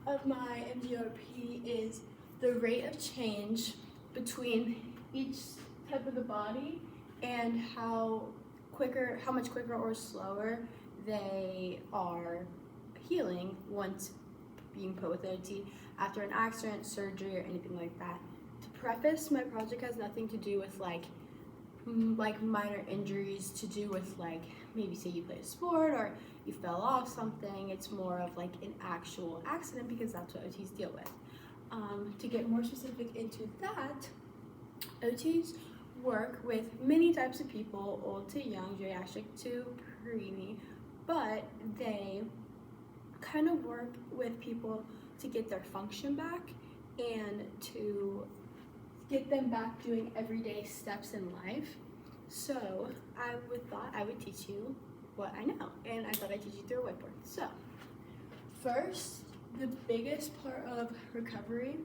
of my MGRP is the rate of change between each type of the body and how much quicker or slower they are healing once being put with OT after an accident, surgery, or anything like that. To preface, my project has nothing to do with like minor injuries, to do with like maybe say you play a sport or you fell off something. It's more of like an actual accident because that's what OTs deal with. To get more specific into that, OTs work with many types of people, old to young, geriatric to preemie, but they kind of work with people to get their function back and to get them back doing everyday steps in life. So I thought I would teach you what I know, and I thought I'd teach you through a whiteboard. So first, the biggest part of recovery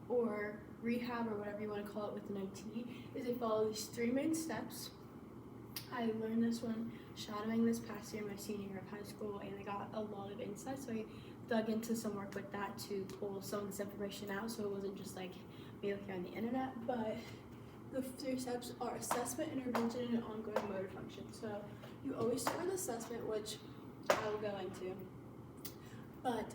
or rehab or whatever you want to call it with an OT is they follow these 3 main steps. I learned this one shadowing this past year, my senior year of high school, and I got a lot of insight, so I dug into some work with that to pull some of this information out so it wasn't just like me looking on the internet. But the 3 steps are assessment, intervention, and ongoing motor function. So you always start with assessment, which I will go into, but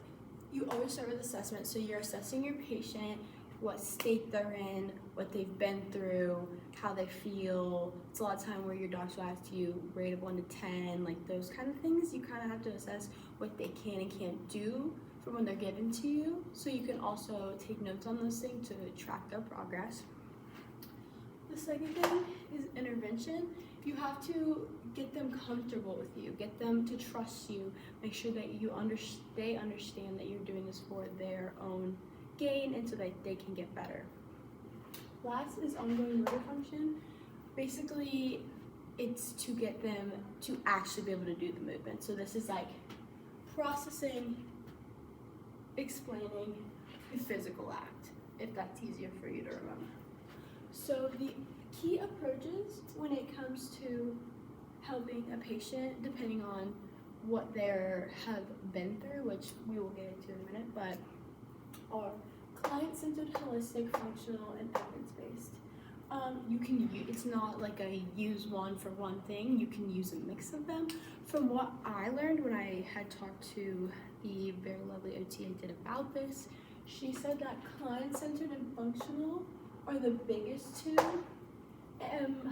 you always start with assessment. So you're assessing your patient, what state they're in, what they've been through, how they feel. It's a lot of time where your doctor will ask you rate of 1 to 10, like those kind of things. You kind of have to assess what they can and can't do from when they're given to you. So you can also take notes on those things to track their progress. The second thing is intervention. You have to get them comfortable with you, get them to trust you, make sure that they understand that you're doing this for their own gain and so that they can get better. Last is ongoing motor function. Basically, it's to get them to actually be able to do the movement. So this is like processing, explaining the physical act, if that's easier for you to remember. So the key approaches when it comes to helping a patient, depending on what they have been through, which we will get into in a minute, but are client-centered, holistic, functional, and evidence-based. You can use, it's not like a use one for one thing, you can use a mix of them. From what I learned when I had talked to the very lovely OT I did about this, she said that client-centered and functional are the biggest 2.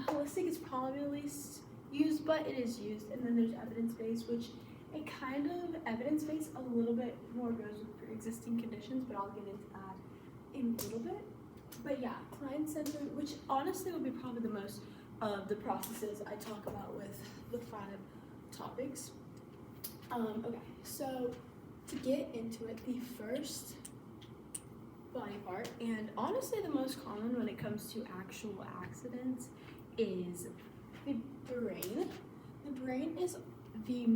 Holistic is probably the least used, but it is used. And then there's evidence-based, which it kind of, evidence-based a little bit more goes with pre-existing conditions, but I'll get into that in a little bit. But yeah, client-centered, which honestly will be probably the most of the processes I talk about with the 5 topics. Okay, so to get into it, the first body part, and honestly the most common when it comes to actual accidents, is the brain. The brain is the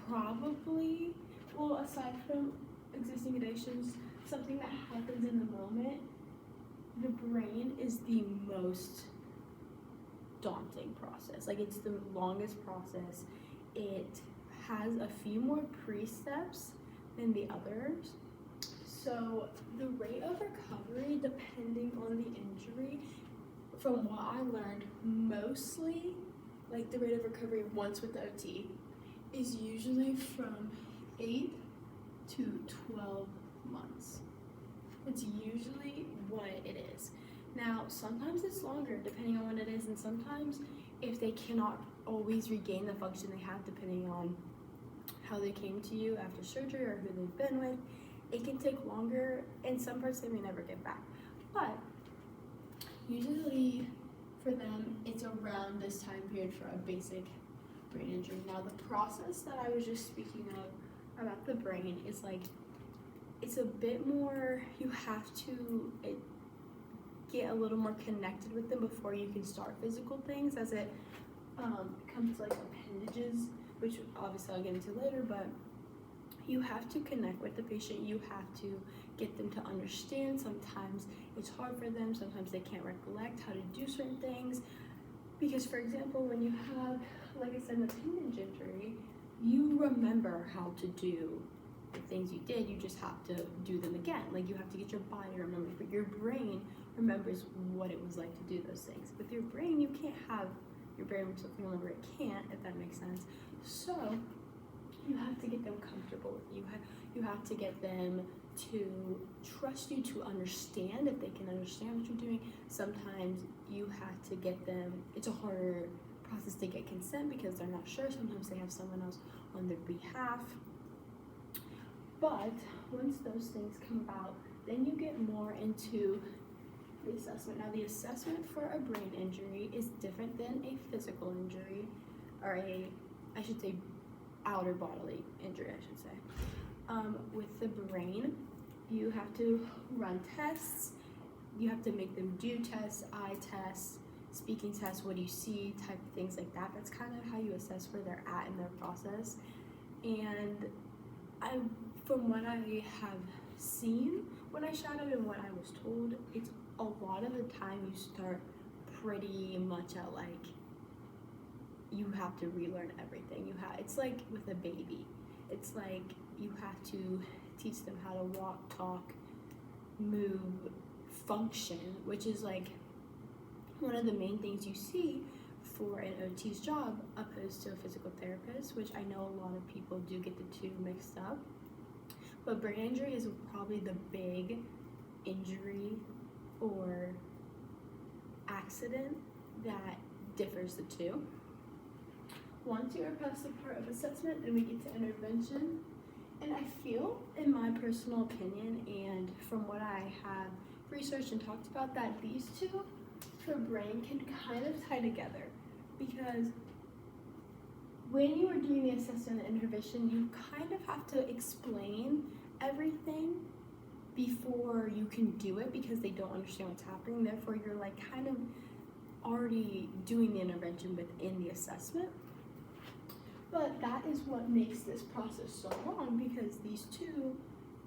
probably, well, aside from existing conditions, something that happens in the moment, the brain is the most daunting process. Like, it's the longest process. It has a few more pre-steps than the others. So the rate of recovery, depending on the injury, from what I learned, mostly, like the rate of recovery once with the OT, is usually from 8 to 12 months. It's usually what it is. Now, sometimes it's longer depending on what it is, and sometimes if they cannot always regain the function they have depending on how they came to you after surgery or who they've been with, it can take longer, and some parts they may never get back. But usually for them, it's around this time period for a basic brain injury. Now, the process that I was just speaking of about the brain is like, it's a bit more, you have to get a little more connected with them before you can start physical things, as it comes to like appendages, which obviously I'll get into later, but you have to connect with the patient. You have to get them to understand. Sometimes it's hard for them. Sometimes they can't recollect how to do certain things. Because, for example, when you have, like I said, an appendage injury, you remember how to do the things you did, you just have to do them again. Like, you have to get your body to remember, but your brain remembers what it was like to do those things. With your brain, you can't have your brain remember it can't, if that makes sense. So you have to get them comfortable with you. You have to get them to trust you, to understand if they can understand what you're doing. Sometimes you have to get them, it's a harder process to get consent because they're not sure. Sometimes they have someone else on their behalf. But once those things come about, then you get more into the assessment. Now, the assessment for a brain injury is different than a physical injury, or I should say outer bodily injury, I should say. With the brain, you have to run tests. You have to make them do tests, eye tests, speaking tests, what do you see, type of things like that. That's kind of how you assess where they're at in their process. And from what I have seen when I shadowed and what I was told, it's a lot of the time you start pretty much at like, you have to relearn everything. It's like with a baby. It's like you have to teach them how to walk, talk, move, function, which is like one of the main things you see for an OT's job opposed to a physical therapist, which I know a lot of people do get the two mixed up. But brain injury is probably the big injury or accident that differs the two. Once you are past the part of assessment, then we get to intervention. And I feel, in my personal opinion, and from what I have researched and talked about, that these two for brain can kind of tie together. Because when you are doing the assessment and intervention, you kind of have to explain everything before you can do it because they don't understand what's happening. Therefore, you're like kind of already doing the intervention within the assessment. But that is what makes this process so long, because these two,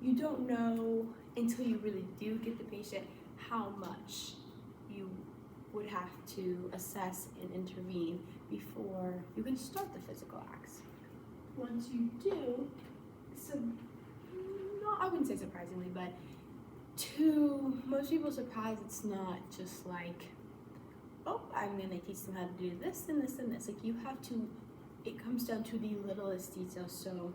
you don't know until you really do get the patient how much you would have to assess and intervene before you can start the physical acts. Once you do, I wouldn't say surprisingly, but to most people's surprise, it's not just like, oh, I'm gonna teach them how to do this and this and this. Like, you have to, it comes down to the littlest details. So,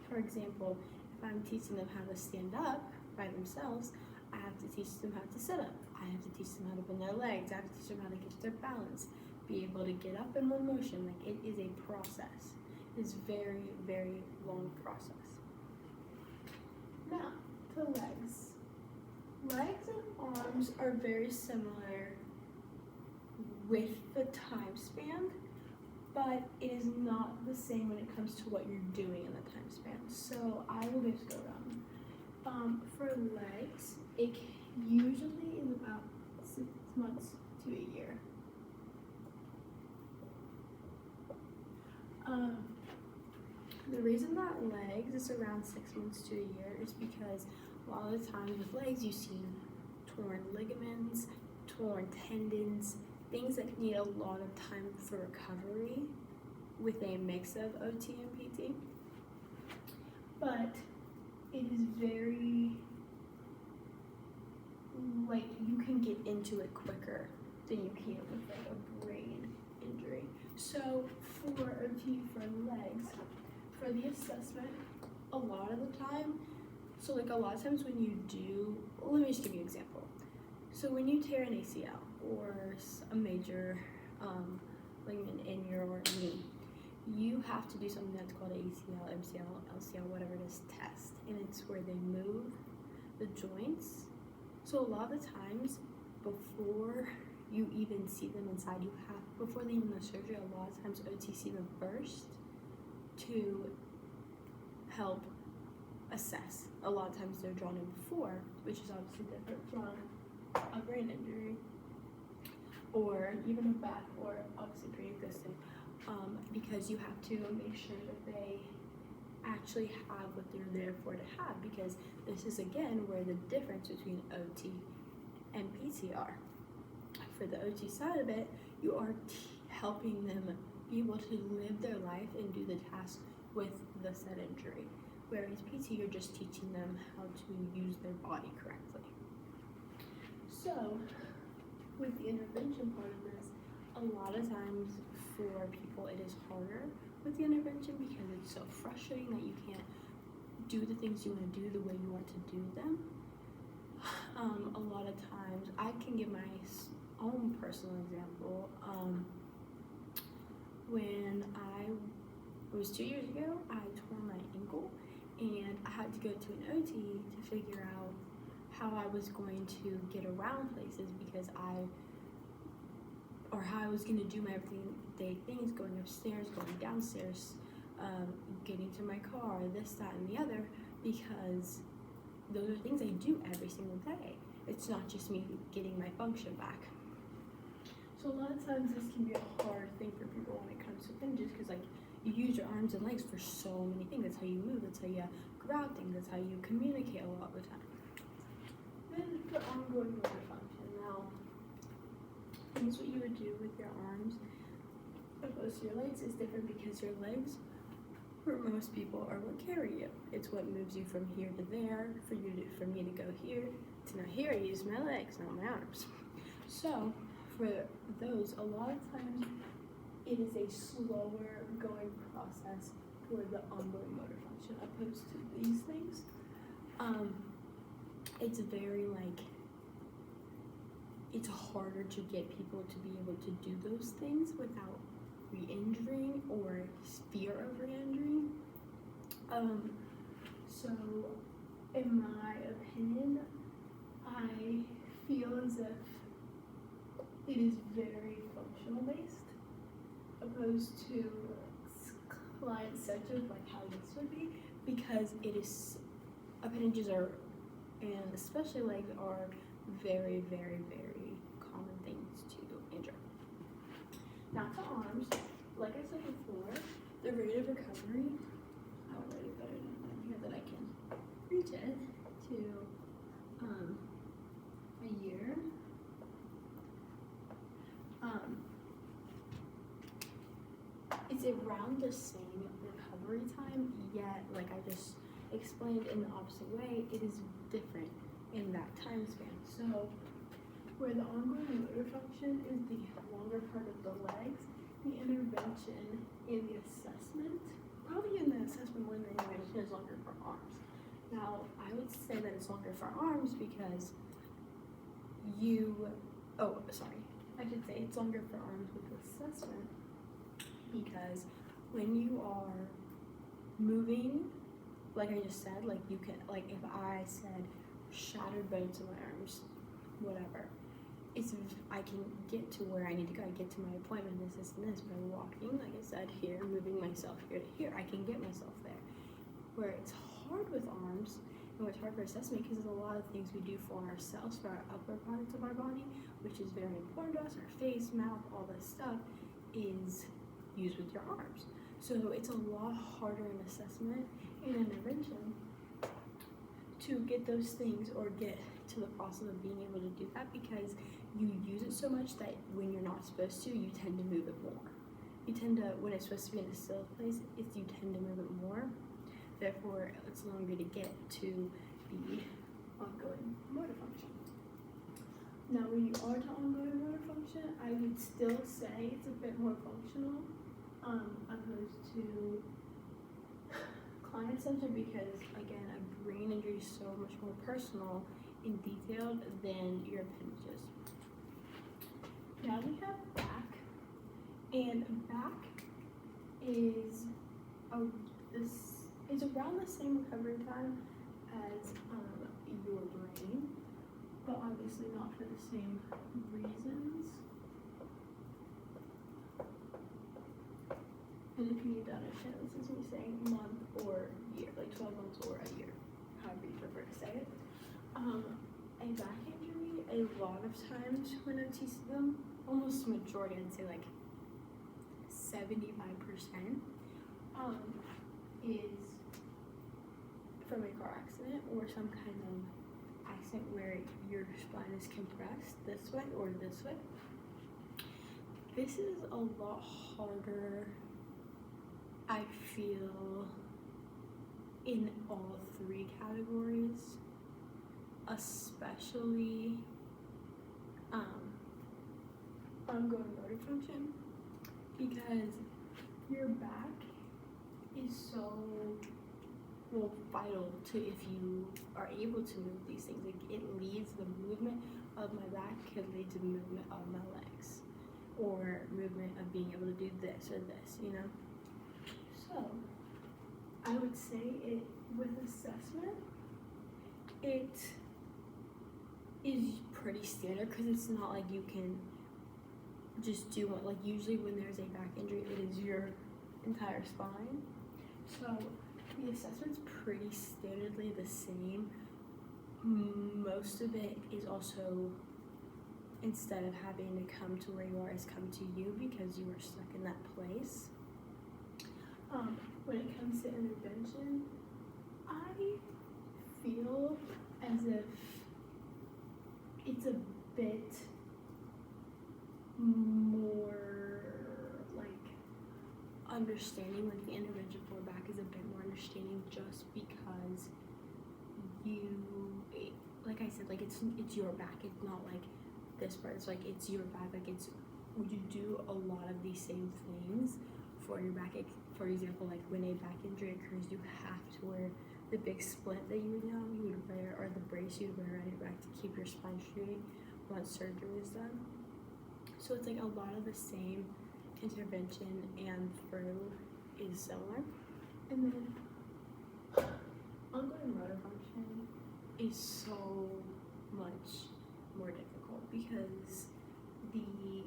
for example, if I'm teaching them how to stand up by themselves, I have to teach them how to sit up. I have to teach them how to bend their legs. I have to teach them how to get their balance, be able to get up in one motion. Like, it is a process. It's very, very long process. Now, to legs. Legs and arms are very similar with the time span, but it is not the same when it comes to what you're doing in the time span. So I will just go around. For legs, it usually is about 6 months to a year. The reason that legs is around 6 months to a year is because a lot of the times with legs you see torn ligaments, torn tendons, things that need a lot of time for recovery with a mix of OT and PT. But it is very, like, you can get into it quicker than you can with like a brain injury. So for OT for legs, for the assessment, a lot of the time, so like a lot of times when you do, let me just give you an example. So when you tear an ACL or a major ligament in your knee, you have to do something that's called an ACL, MCL, LCL, whatever it is, test. And it's where they move the joints. So a lot of the times, before you even see them inside, before they even do surgery, a lot of times OT see them first to help assess. A lot of times they're drawn in before, which is obviously different from a brain injury or even a back or obviously pre-existing, because you have to make sure that they actually have what they're there for to have, because this is again where the difference between OT and PT are. For the OT side of it, you are helping them be able to live their life and do the task with the said injury. whereas PT, you're just teaching them how to use their body correctly. So, with the intervention part of this, a lot of times for people it is harder with the intervention because it's so frustrating that you can't do the things you want to do the way you want to do them. A lot of times, I can give my own personal example. When it was 2 years ago, I tore my ankle and I had to go to an OT to figure out how I was going to get around places because how I was going to do my everyday things, going upstairs, going downstairs, getting to my car, this, that, and the other, because those are things I do every single day. It's not just me getting my function back. So a lot of times this can be a hard thing for people when it comes to appendages because like you use your arms and legs for so many things. That's how you move, that's how you grab things, that's how you communicate a lot of the time. Then the ongoing motor function. Now, things what you would do with your arms opposed to your legs is different because your legs, for most people, are what carry you. It's what moves you from here to there, for me to go here to now here. I use my legs, not my arms. So for those, a lot of times it is a slower going process for the ongoing motor function opposed to these things. It's very it's harder to get people to be able to do those things without re-injuring or fear of re-injuring. So in my opinion, I feel as if it is very functional based opposed to client centered like how this would be, because it is appendages are, and especially legs, are very, very, very common things to injure. Now to arms, like I said before, the rate of recovery, I'll write it better than here that I can reach it, to a year. It's around the same recovery time, yet, like I just explained in the opposite way, it is different in that time span. So, where the ongoing motor function is the longer part of the legs, the intervention in the assessment, probably in the assessment more than the intervention, is longer for arms. Now, I would say that it's longer for arms because I should say it's longer for arms with assessment because when you are moving, like I just said, like you can, like if I said shattered bones in my arms, whatever, I can get to where I need to go. I get to my appointment, this by walking, like I said, here, moving myself here to here, I can get myself there. Where it's hard with arms, and what's hard for assessment, because there's a lot of things we do for ourselves, for our upper parts of our body, which is very important to us, our face, mouth, all this stuff, is used with your arms. So it's a lot harder in assessment and intervention to get those things or get to the process of being able to do that, because you use it so much that when you're not supposed to, you tend to move it more. You tend to, when it's supposed to be in a still place, you tend to move it more. Therefore, it's longer to get to the ongoing motor function. Now, when you are to ongoing motor function, I would still say it's a bit more functional, opposed to client-centered, because, again, a brain injury is so much more personal and detailed than your appendages. Now we have back, and back is around the same recovery time as your brain, but obviously not for the same reasons. And if you need to understand, this is me saying month or year, like 12 months or a year, however you prefer to say it. A back injury, a lot of times when I teach them, almost majority, I'd say like 75%, is from a car accident or some kind of accident where your spine is compressed this way or this way. This is a lot harder, I feel, in all three categories, especially ongoing motor function, because your back is so vital to if you are able to move these things. Like it leads the movement of my back could lead to the movement of my legs, or movement of being able to do this or this, you know? So I would say it with assessment, it is pretty standard because it's not like you can just do what, like usually when there's a back injury, it is your entire spine. So the assessment's pretty standardly the same. Most of it is also, instead of having to come to where you are, is come to you because you are stuck in that place. When it comes to intervention, I feel as if it's a bit more like understanding, like the intervention for back is a bit more understanding just because like I said, like it's your back, it's not like this part, it's like it's your back, like it's, you do a lot of these same things for your back. For example, like when a back injury occurs, you have to wear the big splint that you would wear, or the brace you would wear around your back to keep your spine straight once surgery is done. So it's like a lot of the same intervention and through is similar. And then ongoing motor function is so much more difficult because the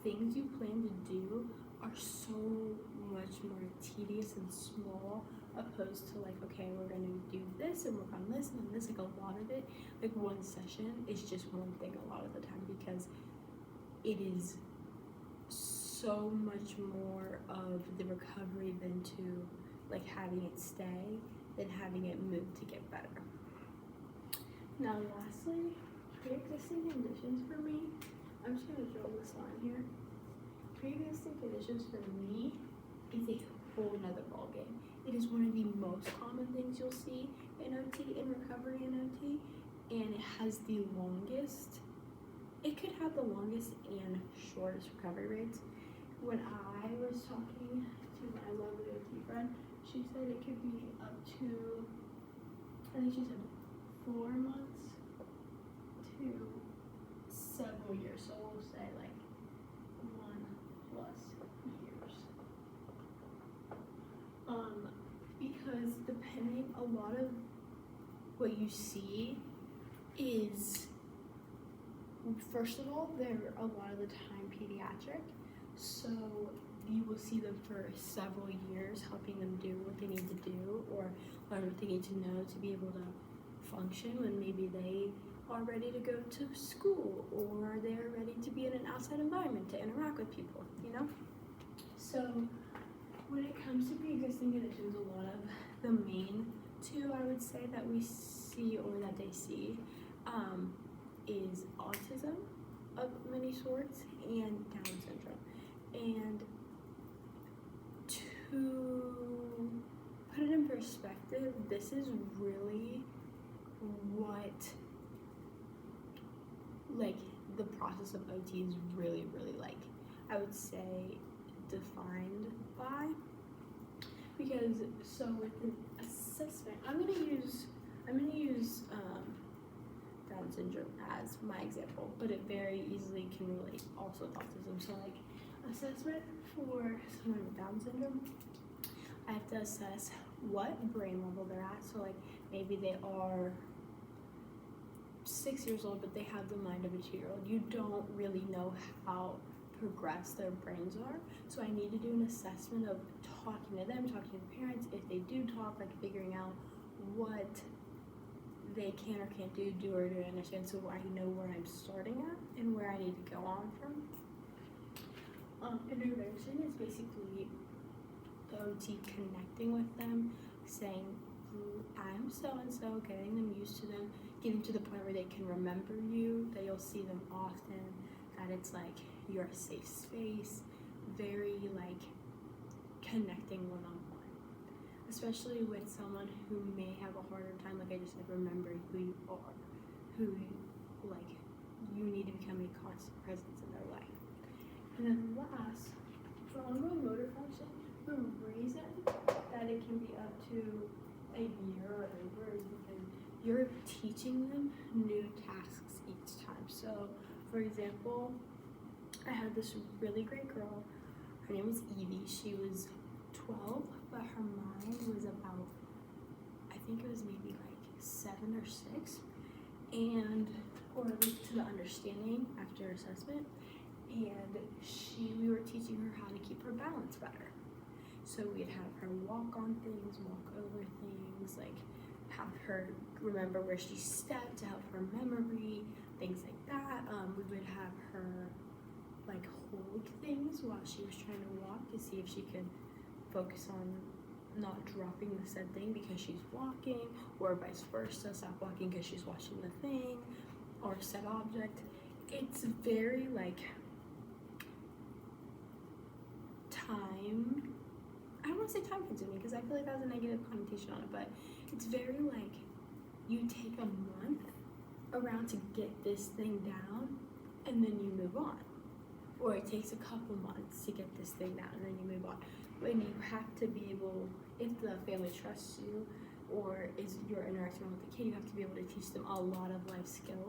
things you plan to do are so much more tedious and small, opposed to like, okay, we're gonna do this and work on this and this. Like a lot of it, like one session is just one thing a lot of the time because it is so much more of the recovery than to like having it stay than having it move to get better. Now lastly, pre-existing conditions for me, I'm just gonna draw this line here. Pre-existing conditions for me is a whole nother ballgame. It is one of the most common things you'll see in OT, in recovery in OT, and it has the longest, it could have the longest and shortest recovery rates. When I was talking to my lovely OT friend, she said it could be up to, I think she said 4 months to several years. So we'll say like 1+ years. Because depending, a lot of what you see is, first of all, they're a lot of the time pediatric, so you will see them for several years helping them do what they need to do or learn what they need to know to be able to function when maybe they are ready to go to school or they're ready to be in an outside environment to interact with people, you know? So when it comes to pre-existing conditions, a lot of the main two I would say that we see or that they see is autism of many sorts and Down syndrome. And to put it in perspective, this is really what, like, the process of OT is really, really like, I would say, defined by. Because, so with an assessment, I'm gonna use Down syndrome as my example, but it very easily can relate also to autism. So like, assessment for someone with Down syndrome, I have to assess what brain level they're at. So like, maybe they are 6 years old, but they have the mind of a 2-year-old. You don't really know how progressed their brains are. So I need to do an assessment of talking to them, talking to the parents. If they do talk, like figuring out what they can or can't do or do understand, so I know where I'm starting at and where I need to go on from. Intervention is basically the OT connecting with them, saying, I'm so-and-so, getting them used to them, getting to the point where they can remember you, that you'll see them often, that it's like you're a safe space, very like connecting one-on-one. especially with someone who may have a harder time, like I just said, remembering who you are, who like you need to become a constant presence in their life. And then last, for ongoing motor function, the reason that it can be up to a year or over is because you're teaching them new tasks each time. So, for example, I had this really great girl. Her name was Evie. She was 12, but her mind was about, I think it was maybe like 7 or 6, and or at least to the understanding after assessment. And we were teaching her how to keep her balance better. So we'd have her walk on things, walk over things, like have her remember where she stepped to help her memory, things like that. We would have her like hold things while she was trying to walk to see if she could focus on not dropping the said thing because she's walking, or vice versa, stop walking because she's watching the thing or said object. It's very like I don't want to say time consuming because I feel like that has a negative connotation on it, but it's very like you take a month around to get this thing down and then you move on. Or it takes a couple months to get this thing down and then you move on. When you have to be able, if the family trusts you or is you're interacting with the kid, you have to be able to teach them a lot of life skills.